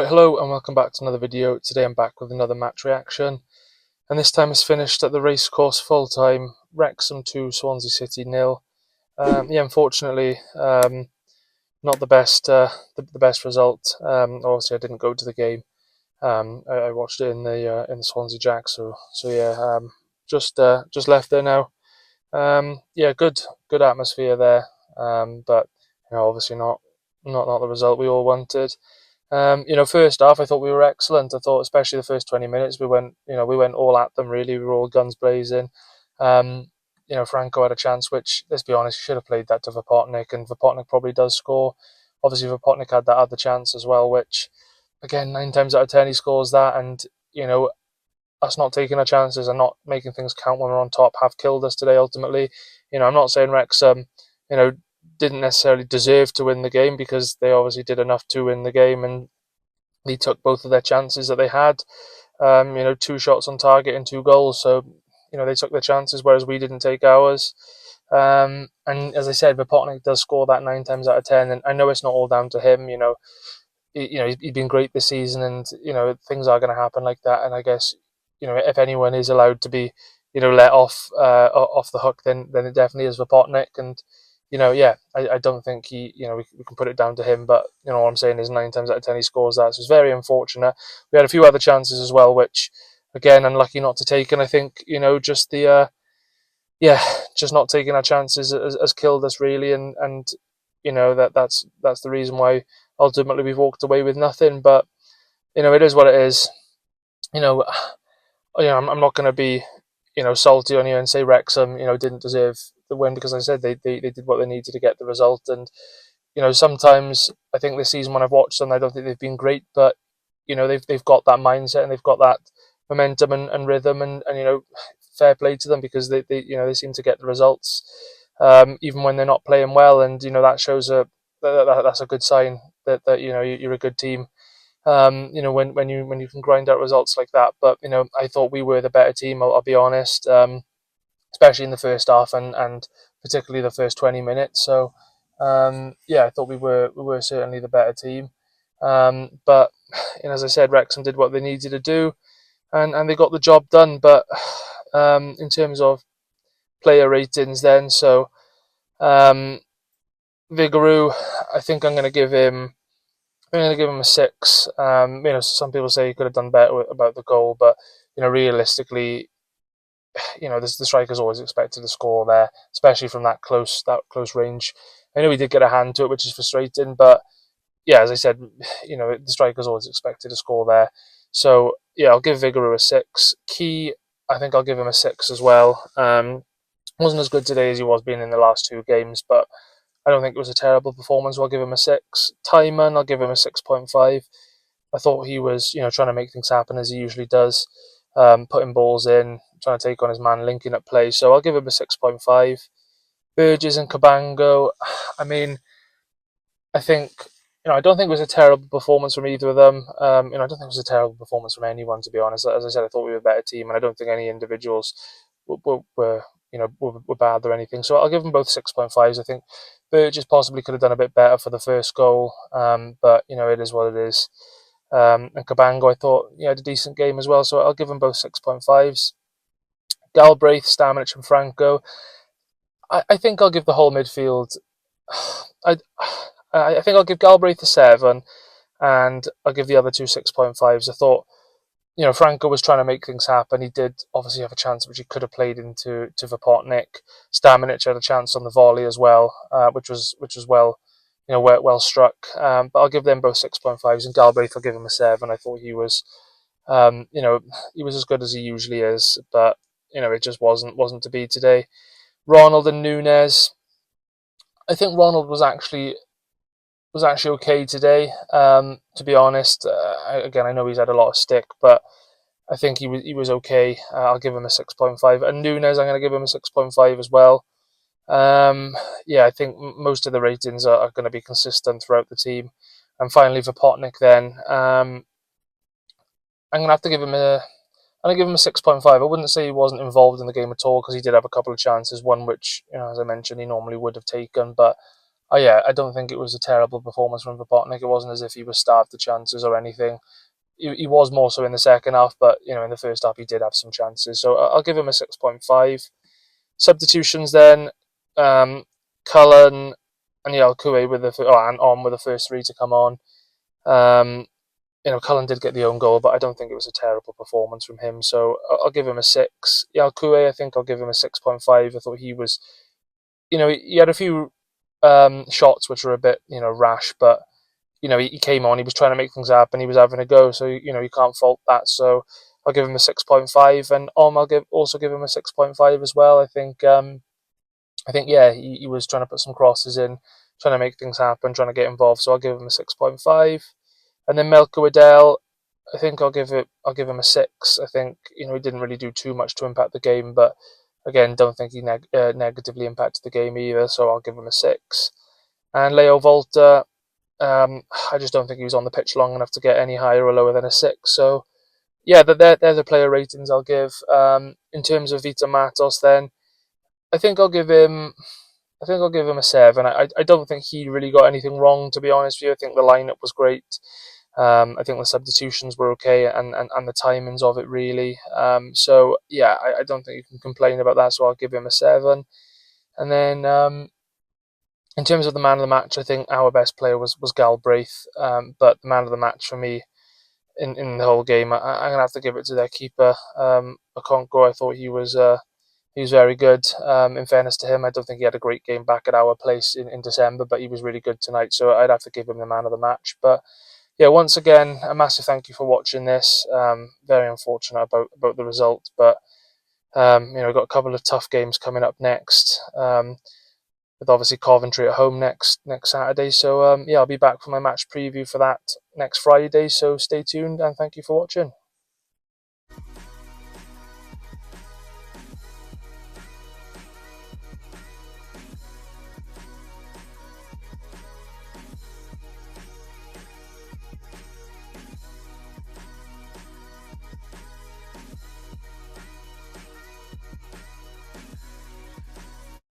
Hello and welcome back to another video. Today I'm back with another match reaction, and this time it's finished at the Racecourse full time. Wrexham 2, Swansea City 0. Unfortunately, not the best the best result. Obviously I didn't go to the game. I watched it in the Swansea Jack. Just left there now. Good atmosphere there. But obviously not the result we all wanted. First half I thought we were excellent. I thought especially the first 20 minutes we went all at them really. We were all guns blazing. Franco had a chance which, let's be honest, he should have played that to Vopotnik, and Vopotnik probably does score. Obviously Vopotnik had that other chance as well, which again 9 times out of 10 he scores that, and us not taking our chances and not making things count when we're on top have killed us today ultimately. I'm not saying Wrexham, didn't necessarily deserve to win the game, because they obviously did enough to win the game, and they took both of their chances that they had. 2 shots on target and 2 goals, so they took their chances, whereas we didn't take ours. And as I said, Vopotnik does score that 9 times out of 10, and I know it's not all down to him. He's been great this season, and things are going to happen like that. And I guess if anyone is allowed to be let off the hook, then it definitely is Vopotnik. And I don't think we can put it down to him, but all I'm saying is 9 times out of 10 he scores that, so it's very unfortunate. We had a few other chances as well, which again unlucky not to take, and I think just not taking our chances has killed us really, and that's the reason why ultimately we've walked away with nothing. But it is what it is. I'm not going to be salty on you and say Wrexham didn't deserve the win, because I said they did what they needed to get the result. And sometimes I think this season when I've watched them, I don't think they've been great, but they've got that mindset and they've got that momentum and rhythm, and fair play to them, because they seem to get the results even when they're not playing well, and that shows that's a good sign that you're a good team. When you can grind out results like that. But I thought we were the better team. I'll be honest, especially in the first half and particularly the first 20 minutes. So I thought we were certainly the better team. But as I said, Wrexham did what they needed to do, and they got the job done. But in terms of player ratings, then Vigouroux, I think I'm going to give him a 6. Some people say he could have done better about the goal, but realistically, the striker's always expected to score there, especially from that close range. I know he did get a hand to it, which is frustrating, but as I said, the striker's always expected to score there. So I'll give Vigouroux a 6. Key, I think I'll give him a 6 as well. Wasn't as good today as he was being in the last 2 games, but I don't think it was a terrible performance, so I'll give him a 6. Timon, I'll give him a 6.5. I thought he was, trying to make things happen as he usually does, putting balls in, trying to take on his man, linking up play. So I'll give him a 6.5. Burgess and Cabango, I think, I don't think it was a terrible performance from either of them. I don't think it was a terrible performance from anyone, to be honest. As I said, I thought we were a better team, and I don't think any individuals were bad or anything. So I'll give them both 6.5s. I think Burgess possibly could have done a bit better for the first goal, but it is what it is. And Cabango, I thought he had a decent game as well, so I'll give them both 6.5s. Galbraith, Stamenic and Franco, I think I'll give the whole midfield, I think I'll give Galbraith a 7, and I'll give the other 2 6.5s. I thought Franco was trying to make things happen. He did obviously have a chance which he could have played into Vopotnik. Stamenic had a chance on the volley as well, which was well, well struck. But I'll give them both 6.5s, and Galbraith I'll give him a 7. I thought he was, he was as good as he usually is, but it just wasn't to be today. Ronald and Nunes, I think Ronald was actually okay today. To be honest, again, I know he's had a lot of stick, but I think he was okay. I'll give him a 6.5. And Nunes, I'm going to give him a 6.5 as well. I think most of the ratings are going to be consistent throughout the team. And finally, Vopotnik then. I'm going to have to give him a 6.5. I wouldn't say he wasn't involved in the game at all, because he did have a couple of chances, one which, as I mentioned, he normally would have taken, but Oh yeah, I don't think it was a terrible performance from Vopotnik. It wasn't as if he was starved of chances or anything. He was more so in the second half, but in the first half he did have some chances. So I'll give him a 6.5. Substitutions then, Cullen and Yalkue with and on with the first three to come on. Um, Cullen did get the own goal, but I don't think it was a terrible performance from him. So I'll give him a 6. Yalkue, I think I'll give him a 6.5. I thought he was, he had a few shots which were a bit, rash, but he came on, he was trying to make things happen, he was having a go, so you can't fault that. So I'll give him a 6.5, and I'll also give him a 6.5 as well. I think yeah, he was trying to put some crosses in, trying to make things happen, trying to get involved. So I'll give him a 6.5, and then Melko Adele, I think I'll give him a 6. I think he didn't really do too much to impact the game, but again, don't think he negatively impacted the game either. So I'll give him a 6. And Leo Volta, I just don't think he was on the pitch long enough to get any higher or lower than a 6. So yeah, they're the player ratings I'll give. In terms of Vita Matos, then I think I'll give him. I think I'll give him a 7. I don't think he really got anything wrong, to be honest with you. I think the lineup was great. I think the substitutions were okay, and the timings of it really. So yeah, I don't think you can complain about that. So I'll give him a 7. And then in terms of the man of the match, I think our best player was Galbraith. But the man of the match for me in the whole game, I'm gonna have to give it to their keeper, Okonkwo. I thought he was very good. In fairness to him, I don't think he had a great game back at our place in December, but he was really good tonight. So I'd have to give him the man of the match. But yeah, once again, a massive thank you for watching this. Very unfortunate about the result, but we've got a couple of tough games coming up next. With obviously Coventry at home next Saturday. So yeah, I'll be back for my match preview for that next Friday. So stay tuned and thank you for watching.